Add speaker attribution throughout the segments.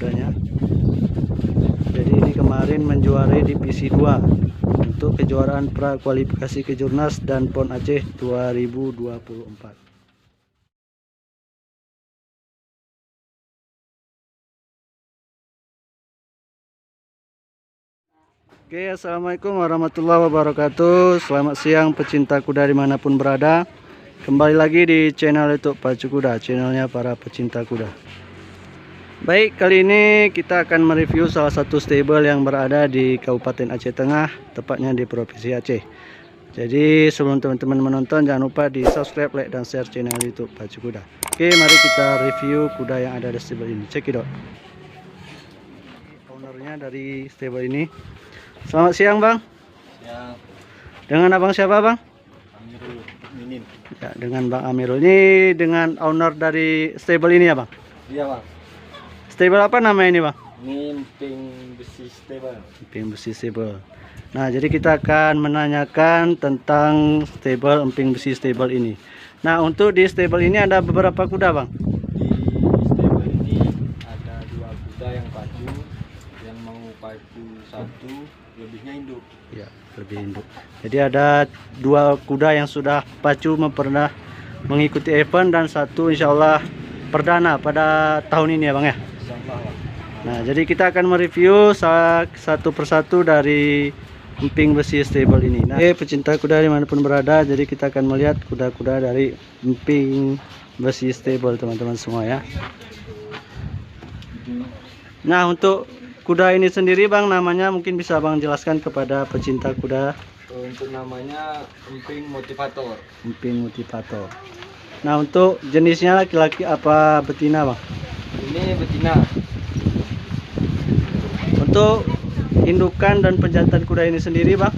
Speaker 1: kudanya. Jadi ini kemarin menjuarai divisi 2 untuk kejuaraan pra kualifikasi Kejurnas dan PON Aceh 2024. Oke, assalamualaikum warahmatullahi wabarakatuh. Selamat siang pecinta kuda dimanapun berada. Kembali lagi di channel YouTube Pacu Kuda, channelnya para pecinta kuda. Baik, kali ini kita akan mereview salah satu stable yang berada di Kabupaten Aceh Tengah, tepatnya di Provinsi Aceh. Jadi sebelum teman-teman menonton, jangan lupa di subscribe, like, dan share channel YouTube Pacu Kuda. Oke, mari kita review kuda yang ada di stable ini. Cekidot. Ownernya dari stable ini. Selamat siang, Bang.
Speaker 2: Siang.
Speaker 1: Dengan abang siapa, Bang?
Speaker 2: Amirul Minin.
Speaker 1: Ya, dengan Bang Amirul. Ini dengan owner dari stable ini ya, Bang?
Speaker 2: Iya, Bang.
Speaker 1: Stable apa namanya ini, Bang?
Speaker 2: Ini Emping Besi Stable.
Speaker 1: Emping Besi Stable. Nah, jadi kita akan menanyakan tentang stable Emping Besi Stable ini. Nah, untuk di stable ini ada beberapa kuda, Bang?
Speaker 2: Di stable ini ada 2 kuda yang pacu, yang mau pacu 1, lebihnya induk.
Speaker 1: Ya, lebih induk. Jadi ada 2 kuda yang sudah pacu pernah mengikuti event dan 1 insya Allah perdana pada tahun ini ya, Bang ya.
Speaker 2: Insyaallah, Bang.
Speaker 1: Nah, jadi kita akan mereview satu persatu dari Emping Besi Stable ini. Nah, pecinta kuda dimanapun berada, jadi kita akan melihat kuda-kuda dari Emping Besi Stable, teman-teman semua ya. Nah, untuk kuda ini sendiri, Bang, namanya mungkin bisa Bang jelaskan kepada pecinta kuda.
Speaker 2: Untuk namanya Emping Motivator.
Speaker 1: Emping Motivator. Nah, untuk jenisnya laki-laki apa betina, Bang?
Speaker 2: Ini betina.
Speaker 1: Untuk indukan dan penjantan kuda ini sendiri, Bang?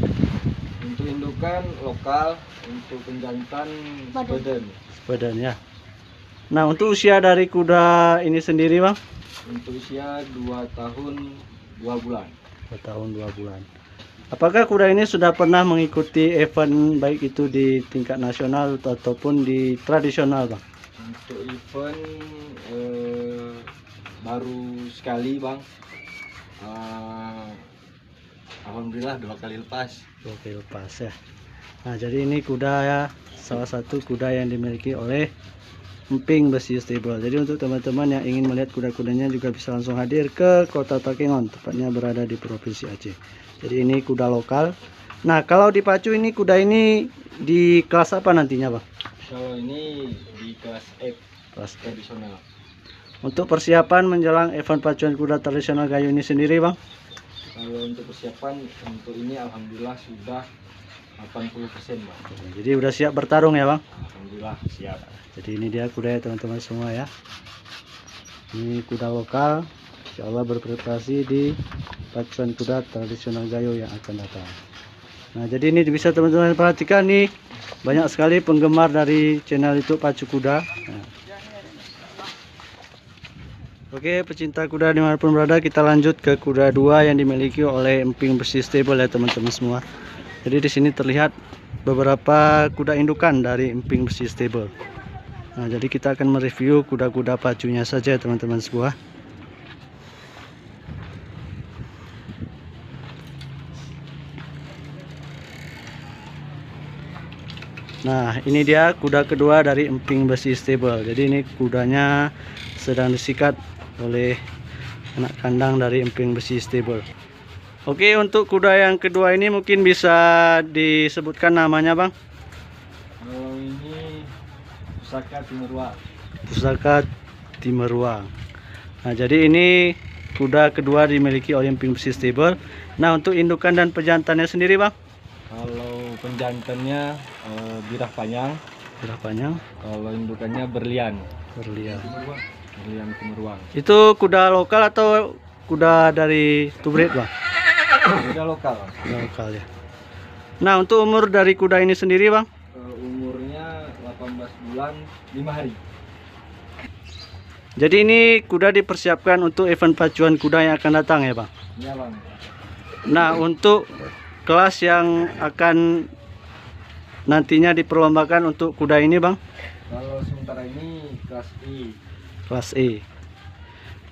Speaker 2: Untuk indukan lokal, untuk penjantan badan.
Speaker 1: Badan ya. Nah, untuk usia dari kuda ini sendiri, Bang?
Speaker 2: Untuk usia 2 tahun 2 bulan.
Speaker 1: 2 tahun 2 bulan. Apakah kuda ini sudah pernah mengikuti event baik itu di tingkat nasional ataupun di tradisional, Bang?
Speaker 2: Untuk event baru sekali, Bang. Alhamdulillah 2 kali lepas.
Speaker 1: Oke, lepas ya. Nah, jadi ini kuda ya, salah satu kuda yang dimiliki oleh Emping Besi Stable. Jadi untuk teman-teman yang ingin melihat kuda-kudanya juga bisa langsung hadir ke Kota Takengon, tepatnya berada di Provinsi Aceh. Jadi ini kuda lokal. Nah, kalau dipacu ini kuda ini di kelas apa nantinya, Bang?
Speaker 2: Kalau ini di kelas F,
Speaker 1: Kelas F.
Speaker 2: tradisional.
Speaker 1: Untuk persiapan menjelang event pacuan kuda tradisional Gayo ini sendiri, Bang?
Speaker 2: Kalau untuk persiapan untuk ini alhamdulillah sudah 80%, Bang.
Speaker 1: Jadi udah siap bertarung ya, Bang?
Speaker 2: Alhamdulillah siap.
Speaker 1: Jadi ini dia kuda ya, teman-teman semua ya. Ini kuda lokal, insya Allah berprestasi di pacuan kuda tradisional Gayo yang akan datang. Nah, jadi ini bisa teman-teman perhatikan nih, banyak sekali penggemar dari channel itu Pacu Kuda. Nah. Oke, pecinta kuda dimanapun berada, kita lanjut ke kuda 2 yang dimiliki oleh Emping Besi Stable ya, teman-teman semua. Jadi di sini terlihat beberapa kuda indukan dari Emping Besi Stable. Nah, jadi kita akan mereview kuda-kuda pacunya saja teman-teman semua. Nah, ini dia kuda kedua dari Emping Besi Stable. Jadi ini kudanya sedang disikat oleh anak kandang dari Emping Besi Stable. Oke, untuk kuda yang kedua ini mungkin bisa disebutkan namanya, Bang?
Speaker 2: Kalau ini Pusaka Timeruang.
Speaker 1: Pusaka Timeruang. Nah, jadi ini kuda kedua dimiliki oleh Emping Besi Stable. Nah, untuk indukan dan pejantannya sendiri, Bang?
Speaker 2: Kalau penjantannya birah panjang.
Speaker 1: Birah panjang.
Speaker 2: Kalau indukannya berlian.
Speaker 1: Berlian.
Speaker 2: Berlian Timeruang.
Speaker 1: Itu kuda lokal atau kuda dari Tubrit, Bang?
Speaker 2: Kuda lokal, Bang.
Speaker 1: Kuda lokal ya. Nah, untuk umur dari kuda ini sendiri, Bang?
Speaker 2: Umurnya 18 bulan 5 hari.
Speaker 1: Jadi ini kuda dipersiapkan untuk event pacuan kuda yang akan datang ya, Bang?
Speaker 2: Iya, Bang.
Speaker 1: Nah, untuk kelas yang akan nantinya diperlombakan untuk kuda ini, Bang?
Speaker 2: Kalau sementara ini kelas E.
Speaker 1: Kelas E.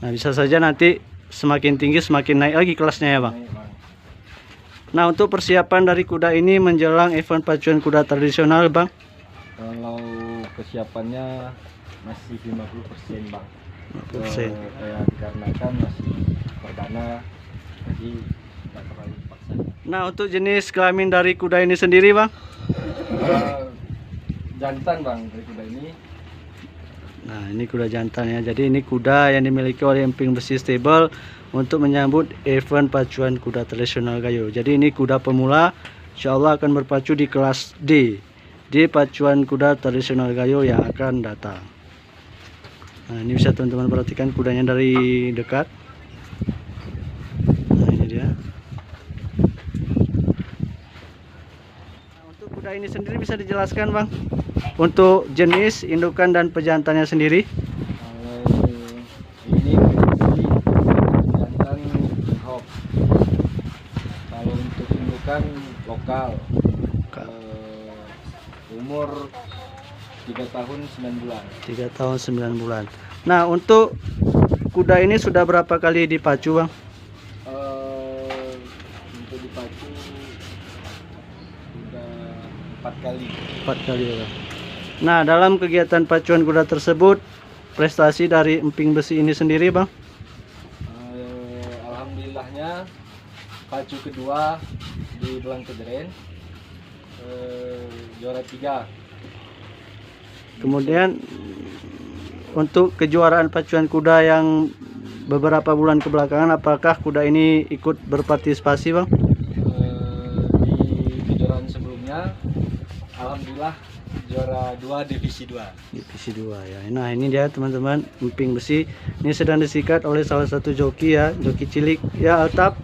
Speaker 1: Nah, bisa saja nanti semakin tinggi semakin naik lagi kelasnya ya Bang.
Speaker 2: Naik, Bang.
Speaker 1: Nah, untuk persiapan dari kuda ini menjelang event pacuan kuda tradisional Bang.
Speaker 2: Kalau kesiapannya masih 50% Bang.
Speaker 1: 50%.
Speaker 2: Kayak dikarenakan masih perdana, jadi nggak terlalu dipaksa.
Speaker 1: Nah, untuk jenis kelamin dari kuda ini sendiri Bang.
Speaker 2: Jantan Bang dari kuda ini.
Speaker 1: Nah, ini kuda jantan ya. Jadi ini kuda yang dimiliki oleh Emping Besi Stable untuk menyambut event pacuan kuda tradisional Gayo. Jadi ini kuda pemula, insya Allah akan berpacu di kelas D di pacuan kuda tradisional Gayo yang akan datang. Nah, ini bisa teman-teman perhatikan kudanya dari dekat. Nah, ini dia. Nah, untuk kuda ini sendiri bisa dijelaskan Bang, untuk jenis indukan dan pejantannya sendiri.
Speaker 2: Ini berisi jantan hop. Kalau untuk indukan lokal, umur 3 tahun 9 bulan.
Speaker 1: 3 tahun 9 bulan. Nah, untuk kuda ini sudah berapa kali dipacu Bang?
Speaker 2: Untuk dipacu sudah 4 kali.
Speaker 1: 4 kali ya Bang. Nah, dalam kegiatan pacuan kuda tersebut, prestasi dari Emping Besi ini sendiri Bang?
Speaker 2: Alhamdulillahnya pacu kedua di Blangkederen, juara 3.
Speaker 1: Kemudian untuk kejuaraan pacuan kuda yang beberapa bulan kebelakangan, apakah kuda ini ikut berpartisipasi Bang?
Speaker 2: Di kejuaraan sebelumnya alhamdulillah juara 2 divisi 2.
Speaker 1: Divisi 2 ya. Nah, ini dia teman-teman, Emping Besi. Ini sedang disikat oleh salah satu joki ya, joki cilik ya, Altap.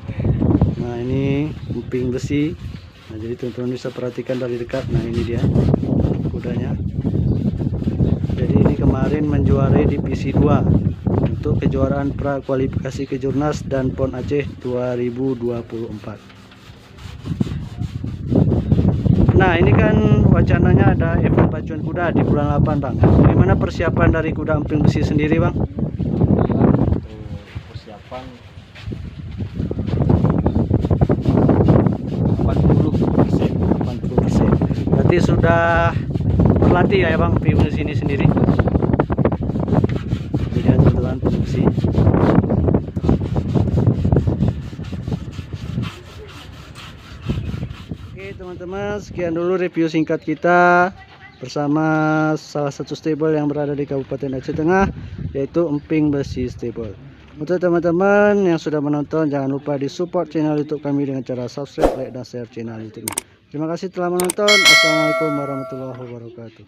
Speaker 1: Nah, ini Emping Besi. Nah, jadi teman-teman bisa perhatikan dari dekat. Nah, ini dia kudanya. Jadi ini kemarin menjuarai divisi 2 untuk kejuaraan pra kualifikasi Kejurnas dan PON Aceh 2024. Nah, ini kan wacananya ada event pacuan kuda di bulan 8 Bang. Bagaimana persiapan dari kuda Emping Besi sendiri Bang?
Speaker 2: Untuk persiapan 80%.
Speaker 1: 80%. Berarti sudah berlatih ya Bang Emping Besi ini sendiri. Jadi teman-teman produksi. Oke teman-teman, sekian dulu review singkat kita bersama salah satu stable yang berada di Kabupaten Aceh Tengah, yaitu Emping Besi Stable. Untuk teman-teman yang sudah menonton, jangan lupa di support channel YouTube kami dengan cara subscribe, like, dan share channel YouTube. Terima kasih telah menonton. Assalamualaikum warahmatullahi wabarakatuh.